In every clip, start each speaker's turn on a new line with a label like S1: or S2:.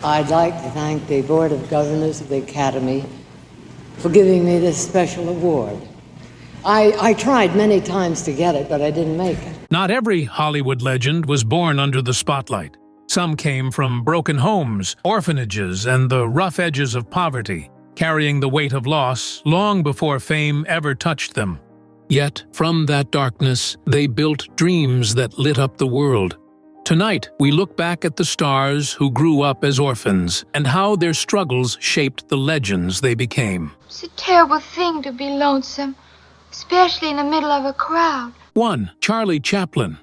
S1: I'd like to thank the Board of Governors of the Academy for giving me this special award. I tried many times to get it, but I didn't make it.
S2: Not every Hollywood legend was born under the spotlight. Some came from broken homes, orphanages, and the rough edges of poverty, carrying the weight of loss long before fame ever touched them. Yet, from that darkness, they built dreams that lit up the world. Tonight, we look back at the stars who grew up as orphans and how their struggles shaped the legends they became.
S3: It's a terrible thing to be lonesome, especially in the middle of a crowd.
S2: 1. Charlie Chaplin.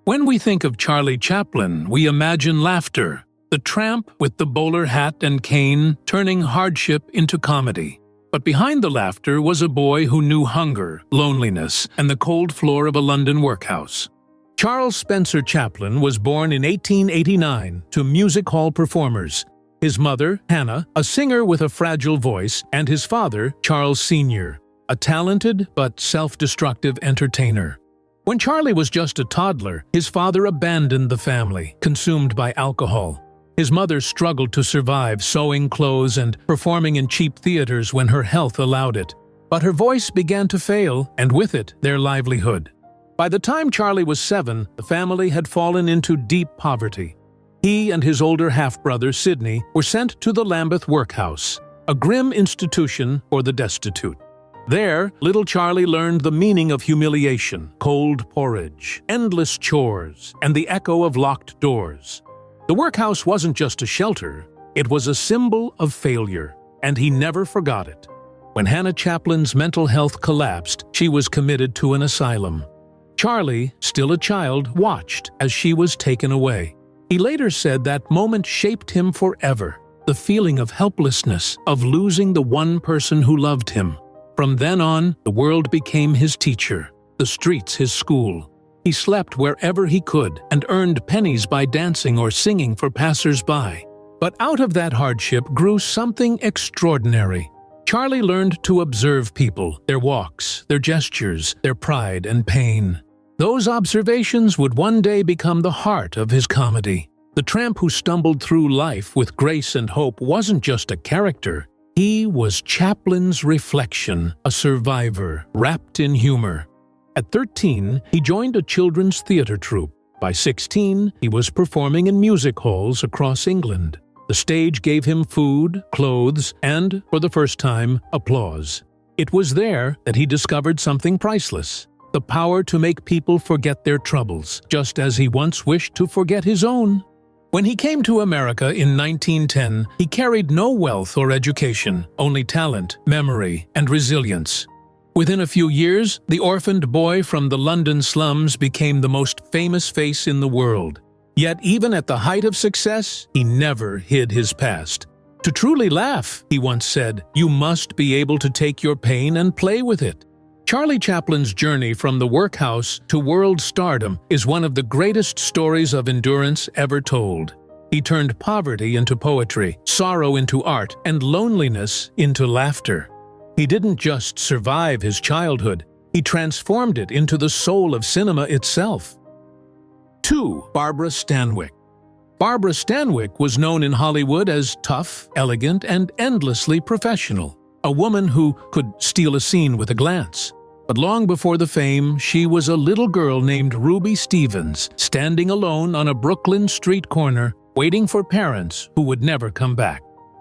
S2: When we think of Charlie Chaplin, we imagine laughter, the tramp with the bowler hat and cane turning hardship into comedy. But behind the laughter was a boy who knew hunger, loneliness, and the cold floor of a London workhouse. Charles Spencer Chaplin was born in 1889 to music hall performers. His mother, Hannah, a singer with a fragile voice, and his father, Charles Sr., a talented but self-destructive entertainer. When Charlie was just a toddler, his father abandoned the family, consumed by alcohol. His mother struggled to survive sewing clothes and performing in cheap theaters when her health allowed it. But her voice began to fail, and with it, their livelihood. By the time Charlie was 7, the family had fallen into deep poverty. He and his older half-brother, Sidney, were sent to the Lambeth Workhouse, a grim institution for the destitute. There, little Charlie learned the meaning of humiliation, cold porridge, endless chores, and the echo of locked doors. The workhouse wasn't just a shelter, it was a symbol of failure, and he never forgot it. When Hannah Chaplin's mental health collapsed, she was committed to an asylum. Charlie, still a child, watched as she was taken away. He later said that moment shaped him forever, the feeling of helplessness, of losing the one person who loved him. From then on, the world became his teacher, the streets his school. He slept wherever he could and earned pennies by dancing or singing for passers-by. But out of that hardship grew something extraordinary. Charlie learned to observe people, their walks, their gestures, their pride and pain. Those observations would one day become the heart of his comedy. The tramp who stumbled through life with grace and hope wasn't just a character. He was Chaplin's reflection, a survivor wrapped in humor. At 13, he joined a children's theater troupe. By 16, he was performing in music halls across England. The stage gave him food, clothes, and, for the first time, applause. It was there that he discovered something priceless, the power to make people forget their troubles, just as he once wished to forget his own. When he came to America in 1910, he carried no wealth or education, only talent, memory, and resilience. Within a few years, the orphaned boy from the London slums became the most famous face in the world. Yet even at the height of success, he never hid his past. To truly laugh, he once said, you must be able to take your pain and play with it. Charlie Chaplin's journey from the workhouse to world stardom is one of the greatest stories of endurance ever told. He turned poverty into poetry, sorrow into art, and loneliness into laughter. He didn't just survive his childhood, he transformed it into the soul of cinema itself. 2. Barbara Stanwyck. Barbara Stanwyck was known in Hollywood as tough, elegant, and endlessly professional. A woman who could steal a scene with a glance. But long before the fame, she was a little girl named Ruby Stevens, standing alone on a Brooklyn street corner, waiting for parents who would never come back.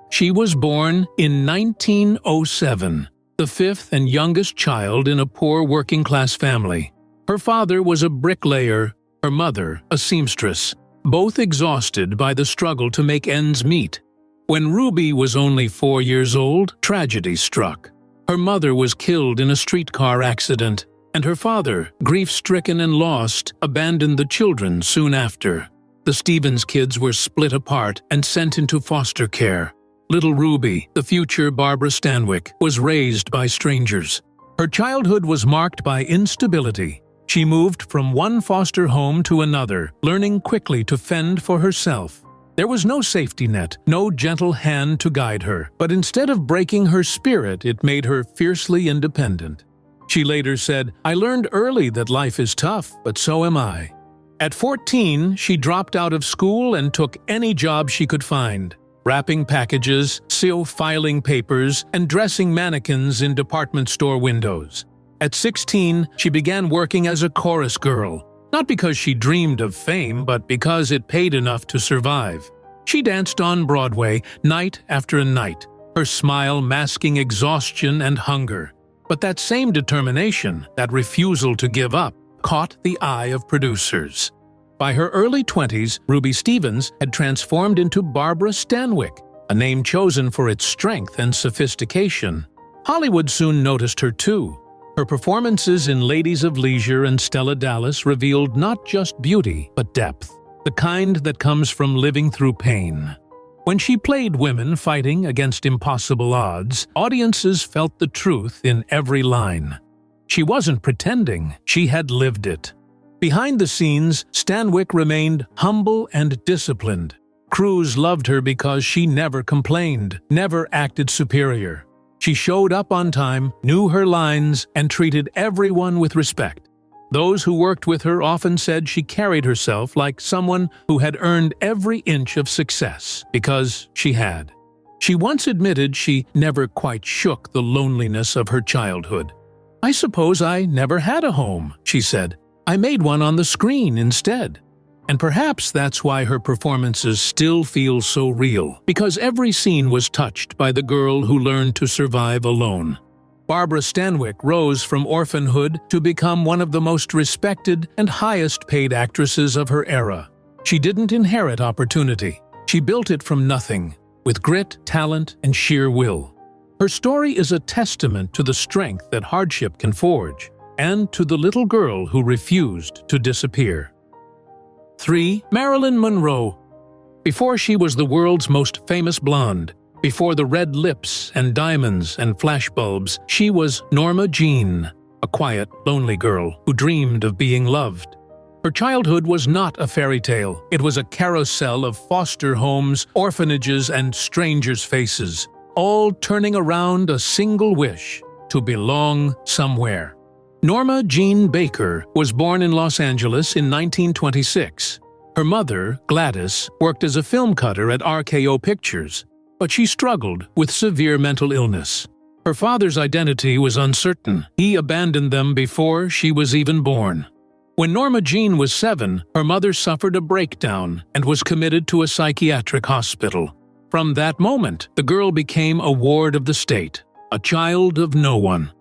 S2: She was born in 1907, the fifth and youngest child in a poor working-class family. Her father was a bricklayer, her mother a seamstress, both exhausted by the struggle to make ends meet. When Ruby was only 4 years old, tragedy struck. Her mother was killed in a streetcar accident, and her father, grief-stricken and lost, abandoned the children soon after. The Stevens kids were split apart and sent into foster care. Little Ruby, the future Barbara Stanwyck, was raised by strangers. Her childhood was marked by instability. She moved from one foster home to another, learning quickly to fend for herself. There was no safety net, no gentle hand to guide her, but instead of breaking her spirit, it made her fiercely independent. She later said, "I learned early that life is tough, but so am I." At 14, she dropped out of school and took any job she could find. wrapping packages, filing papers, and dressing mannequins in department store windows. At 16, she began working as a chorus girl, not because she dreamed of fame, but because it paid enough to survive. She danced on Broadway night after night, her smile masking exhaustion and hunger. But that same determination, that refusal to give up, caught the eye of producers. By her early 20s, Ruby Stevens had transformed into Barbara Stanwyck, a name chosen for its strength and sophistication. Hollywood soon noticed her too. Her performances in Ladies of Leisure and Stella Dallas revealed not just beauty, but depth, the kind that comes from living through pain. When she played women fighting against impossible odds, audiences felt the truth in every line. She wasn't pretending, she had lived it. Behind the scenes, Stanwyck remained humble and disciplined. Crews loved her because she never complained, never acted superior. She showed up on time, knew her lines, and treated everyone with respect. Those who worked with her often said she carried herself like someone who had earned every inch of success, because she had. She once admitted she never quite shook the loneliness of her childhood. "I suppose I never had a home," she said. "I made one on the screen instead." And perhaps that's why her performances still feel so real, because every scene was touched by the girl who learned to survive alone. Barbara Stanwyck rose from orphanhood to become one of the most respected and highest-paid actresses of her era. She didn't inherit opportunity. She built it from nothing, with grit, talent, and sheer will. Her story is a testament to the strength that hardship can forge, and to the little girl who refused to disappear. 3. Marilyn Monroe. Before she was the world's most famous blonde, before the red lips and diamonds and flashbulbs, she was Norma Jean, a quiet, lonely girl who dreamed of being loved. Her childhood was not a fairy tale. It was a carousel of foster homes, orphanages, and strangers' faces, all turning around a single wish: to belong somewhere. Norma Jean Baker was born in Los Angeles in 1926. Her mother, Gladys, worked as a film cutter at RKO Pictures, but she struggled with severe mental illness. Her father's identity was uncertain. He abandoned them before she was even born. When Norma Jean was 7, her mother suffered a breakdown and was committed to a psychiatric hospital. From that moment, the girl became a ward of the state, a child of no one.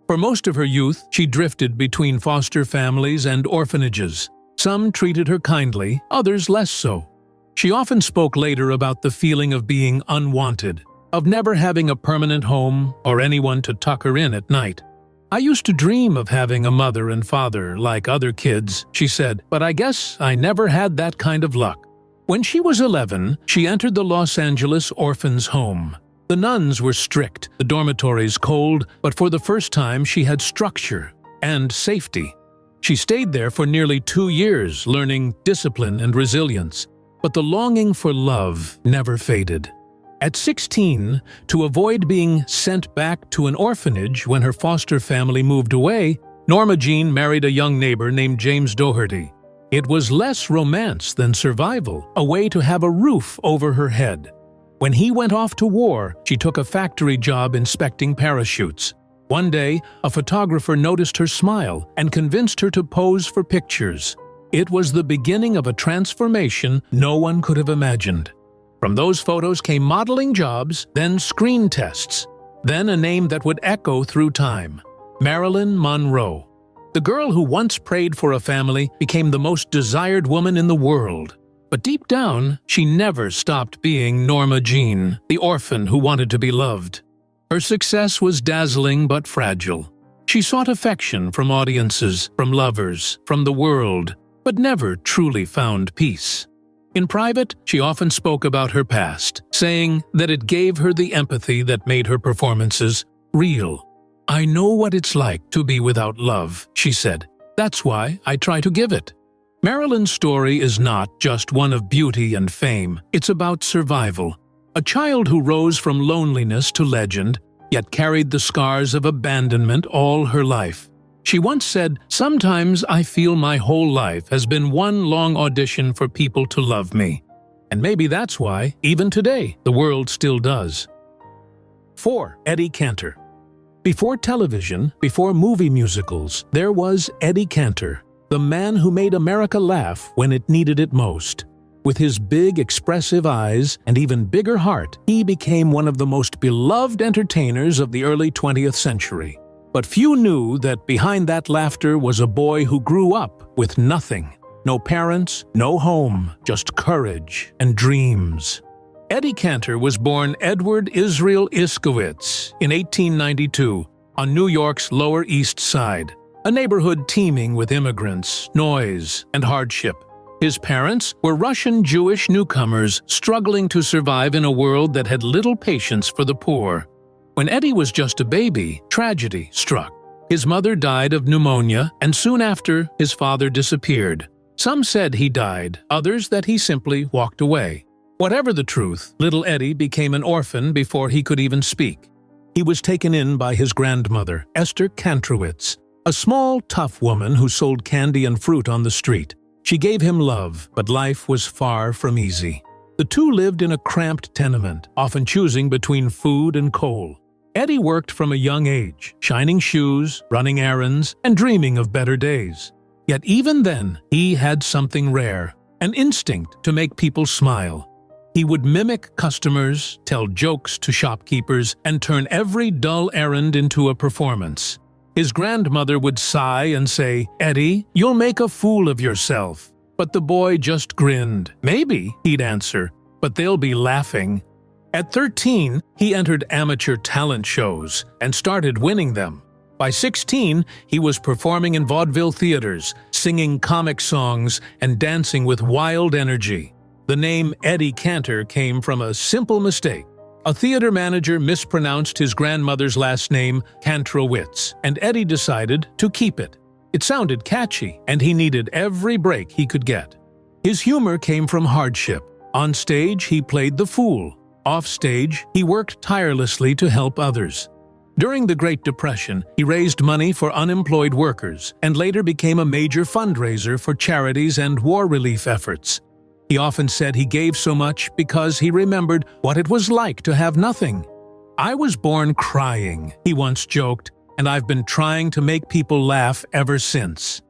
S2: For most of her youth, she drifted between foster families and orphanages. Some treated her kindly, others less so. She often spoke later about the feeling of being unwanted, of never having a permanent home or anyone to tuck her in at night. "I used to dream of having a mother and father like other kids," she said, "but I guess I never had that kind of luck." When she was 11, she entered the Los Angeles orphans' home. The nuns were strict, the dormitories cold, but for the first time she had structure and safety. She stayed there for nearly 2 years, learning discipline and resilience, but the longing for love never faded. At 16, to avoid being sent back to an orphanage when her foster family moved away, Norma Jean married a young neighbor named James Doherty. It was less romance than survival, a way to have a roof over her head. When he went off to war, she took a factory job inspecting parachutes. One day, a photographer noticed her smile and convinced her to pose for pictures. It was the beginning of a transformation no one could have imagined. From those photos came modeling jobs, then screen tests, then a name that would echo through time: Marilyn Monroe. The girl who once prayed for a family became the most desired woman in the world. But deep down, she never stopped being Norma Jean, the orphan who wanted to be loved. Her success was dazzling but fragile. She sought affection from audiences, from lovers, from the world, but never truly found peace. In private, she often spoke about her past, saying that it gave her the empathy that made her performances real. "I know what it's like to be without love," she said. "That's why I try to give it." Marilyn's story is not just one of beauty and fame. It's about survival. A child who rose from loneliness to legend, yet carried the scars of abandonment all her life. She once said, "Sometimes I feel my whole life has been one long audition for people to love me." And maybe that's why, even today, the world still does. 4. Eddie Cantor. Before television, before movie musicals, there was Eddie Cantor, the man who made America laugh when it needed it most. With his big, expressive eyes and even bigger heart, he became one of the most beloved entertainers of the early 20th century. But few knew that behind that laughter was a boy who grew up with nothing. No parents, no home, just courage and dreams. Eddie Cantor was born Edward Israel Iskowitz in 1892 on New York's Lower East Side, a neighborhood teeming with immigrants, noise, and hardship. His parents were Russian Jewish newcomers struggling to survive in a world that had little patience for the poor. When Eddie was just a baby, tragedy struck. His mother died of pneumonia, and soon after, his father disappeared. Some said he died, others that he simply walked away. Whatever the truth, little Eddie became an orphan before he could even speak. He was taken in by his grandmother, Esther Kantrowitz, a small, tough woman who sold candy and fruit on the street. She gave him love, but life was far from easy. The two lived in a cramped tenement, often choosing between food and coal. Eddie worked from a young age, shining shoes, running errands, and dreaming of better days. Yet even then, he had something rare, an instinct to make people smile. He would mimic customers, tell jokes to shopkeepers, and turn every dull errand into a performance. His grandmother would sigh and say, "Eddie, you'll make a fool of yourself." But the boy just grinned. "Maybe," he'd answer, "but they'll be laughing." At 13, he entered amateur talent shows and started winning them. By 16, he was performing in vaudeville theaters, singing comic songs, and dancing with wild energy. The name Eddie Cantor came from a simple mistake. A theater manager mispronounced his grandmother's last name, Kantrowitz, and Eddie decided to keep it. It sounded catchy, and he needed every break he could get. His humor came from hardship. On stage, he played the fool. Off stage, he worked tirelessly to help others. During the Great Depression, he raised money for unemployed workers and later became a major fundraiser for charities and war relief efforts. He often said he gave so much because he remembered what it was like to have nothing. "I was born crying," he once joked, "and I've been trying to make people laugh ever since."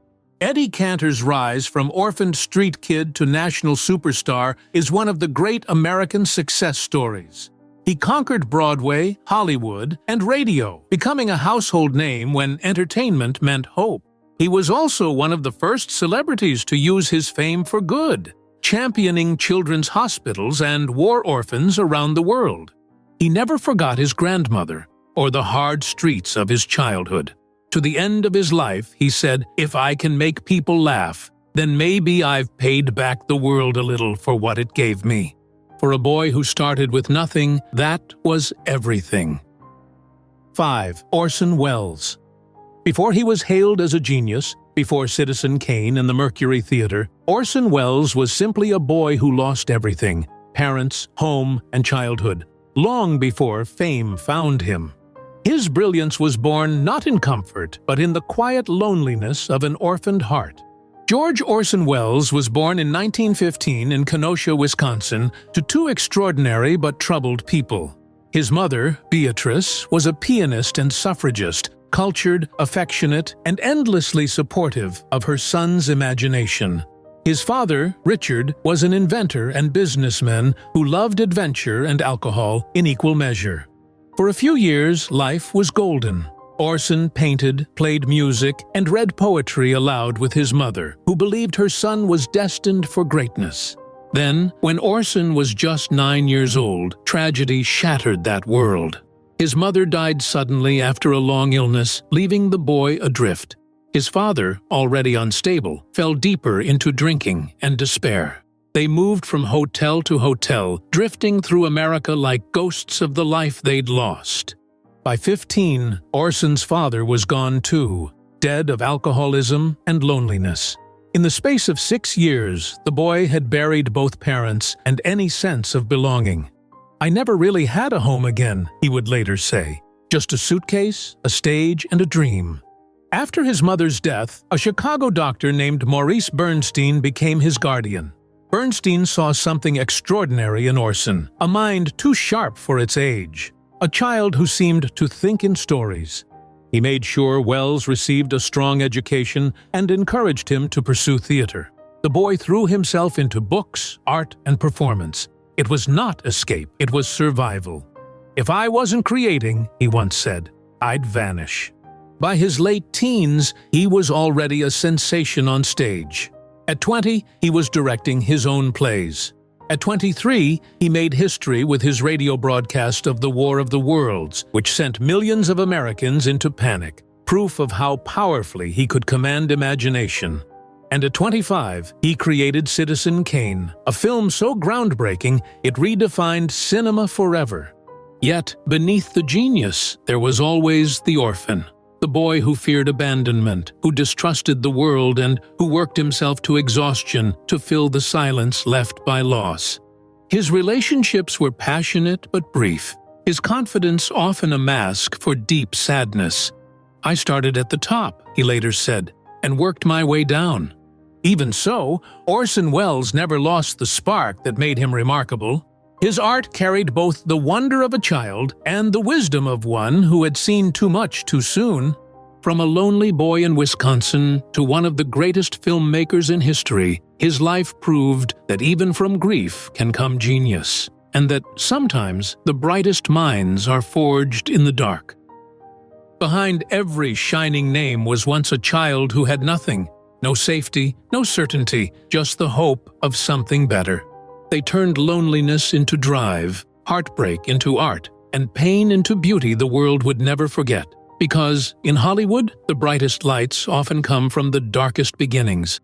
S2: Eddie Cantor's rise from orphaned street kid to national superstar is one of the great American success stories. He conquered Broadway, Hollywood, and radio, becoming a household name when entertainment meant hope. He was also one of the first celebrities to use his fame for good, championing children's hospitals and war orphans around the world. He never forgot his grandmother or the hard streets of his childhood. To the end of his life, he said, "If I can make people laugh, then maybe I've paid back the world a little for what it gave me." For a boy who started with nothing, that was everything. 5. Orson Welles. Before he was hailed as a genius, before Citizen Kane and the Mercury Theater, Orson Welles was simply a boy who lost everything: parents, home, and childhood, long before fame found him. His brilliance was born not in comfort, but in the quiet loneliness of an orphaned heart. George Orson Welles was born in 1915 in Kenosha, Wisconsin, to two extraordinary but troubled people. His mother, Beatrice, was a pianist and suffragist, cultured, affectionate, and endlessly supportive of her son's imagination. His father, Richard, was an inventor and businessman who loved adventure and alcohol in equal measure. For a few years, life was golden. Orson painted, played music, and read poetry aloud with his mother, who believed her son was destined for greatness. Then, when Orson was just 9 years old, tragedy shattered that world. His mother died suddenly after a long illness, leaving the boy adrift. His father, already unstable, fell deeper into drinking and despair. They moved from hotel to hotel, drifting through America like ghosts of the life they'd lost. By 15, Orson's father was gone too, dead of alcoholism and loneliness. In the space of 6 years, the boy had buried both parents and any sense of belonging. "I never really had a home again," he would later say. "Just a suitcase, a stage, and a dream." After his mother's death, a Chicago doctor named Maurice Bernstein became his guardian. Bernstein saw something extraordinary in Orson, a mind too sharp for its age, a child who seemed to think in stories. He made sure Welles received a strong education and encouraged him to pursue theater. The boy threw himself into books, art, and performance. It was not escape, it was survival. "If I wasn't creating," he once said, "I'd vanish." By his late teens, he was already a sensation on stage. At 20, he was directing his own plays. At 23, he made history with his radio broadcast of The War of the Worlds, which sent millions of Americans into panic, proof of how powerfully he could command imagination. And at 25, he created Citizen Kane, a film so groundbreaking it redefined cinema forever. Yet, beneath the genius, there was always the orphan. The boy who feared abandonment, who distrusted the world, and who worked himself to exhaustion to fill the silence left by loss. His relationships were passionate but brief, his confidence often a mask for deep sadness. "I started at the top," he later said, "and worked my way down." Even so, Orson Welles never lost the spark that made him remarkable. His art carried both the wonder of a child and the wisdom of one who had seen too much too soon. From a lonely boy in Wisconsin to one of the greatest filmmakers in history, his life proved that even from grief can come genius, and that sometimes the brightest minds are forged in the dark. Behind every shining name was once a child who had nothing, no safety, no certainty, just the hope of something better. They turned loneliness into drive, heartbreak into art, and pain into beauty the world would never forget. Because in Hollywood, the brightest lights often come from the darkest beginnings.